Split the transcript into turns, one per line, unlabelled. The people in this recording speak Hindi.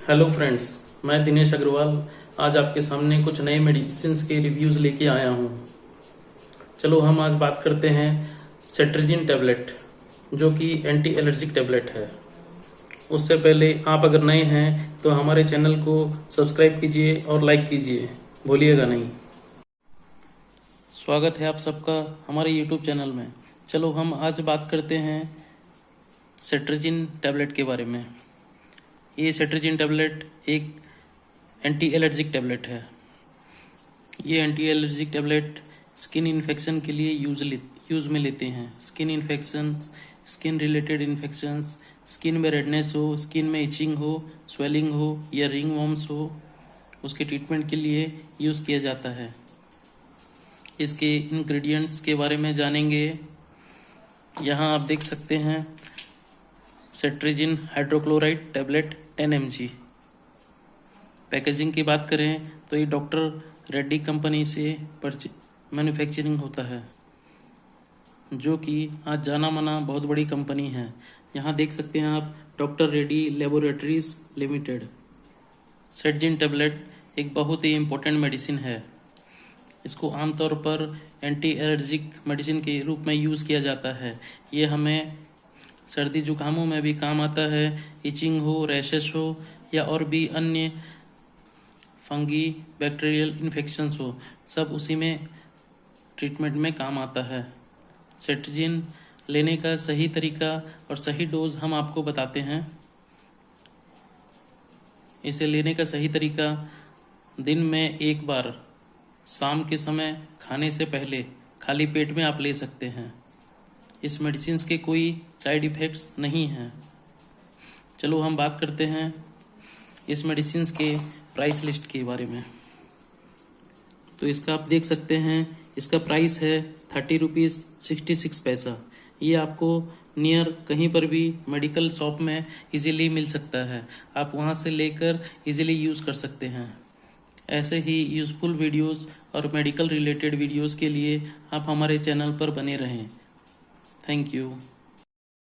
हेलो फ्रेंड्स, मैं दिनेश अग्रवाल आज आपके सामने कुछ नए मेडिसिन्स के रिव्यूज़ लेके आया हूँ। चलो हम आज बात करते हैं सेट्रिजिन टैबलेट, जो कि एंटी एलर्जिक टैबलेट है। उससे पहले आप अगर नए हैं तो हमारे चैनल को सब्सक्राइब कीजिए और लाइक कीजिए, भूलिएगा नहीं। स्वागत है आप सबका हमारे यूट्यूब चैनल में। चलो हम आज बात करते हैं सेट्रिजिन टैबलेट के बारे में। ये सेट्रिजिन टैबलेट एक एंटी एलर्जिक टैबलेट है। ये anti allergic tablet skin infection के लिए यूज़ में लेते हैं। Skin infection, skin related infections, skin में रेडनेस हो, स्किन में इचिंग हो, स्वेलिंग हो या रिंग वॉर्म्स हो, उसके ट्रीटमेंट के लिए यूज़ किया जाता है। इसके इंग्रेडिएंट्स के बारे में जानेंगे। यहाँ आप देख सकते हैं cetirizine hydrochloride tablet 10 mg। Packaging की बात करें तो ये डॉक्टर रेड्डी कंपनी से मैन्युफैक्चरिंग होता है, जो कि आज जाना माना बहुत बड़ी कंपनी है। यहाँ देख सकते हैं आप doctor Reddy laboratories limited. Cetirizine tablet एक बहुत ही इम्पोर्टेंट मेडिसिन है। इसको आमतौर पर एंटी एलर्जिक मेडिसिन के रूप में यूज़ किया जाता है। ये हमें सर्दी जुकामों में भी काम आता है। इचिंग हो, रैशेस हो या और भी अन्य फंगी बैक्टीरियल इन्फेक्शंस हो, सब उसी में ट्रीटमेंट में काम आता है। सेट्रिजिन लेने का सही तरीका और सही डोज हम आपको बताते हैं। इसे लेने का सही तरीका, दिन में एक बार शाम के समय खाने से पहले खाली पेट में आप ले सकते हैं। इस मेडिसिन के कोई साइड इफ़ेक्ट्स नहीं हैं। चलो हम बात करते हैं इस मेडिसिन के प्राइस लिस्ट के बारे में। तो इसका आप देख सकते हैं, इसका प्राइस है 30 रुपीज़ 66 पैसा। ये आपको नियर कहीं पर भी मेडिकल शॉप में इजीली मिल सकता है। आप वहाँ से लेकर इजीली यूज़ कर सकते हैं। ऐसे ही यूज़फुल वीडियोस और मेडिकल रिलेटेड वीडियोस के लिए आप हमारे चैनल पर बने रहें। Thank you.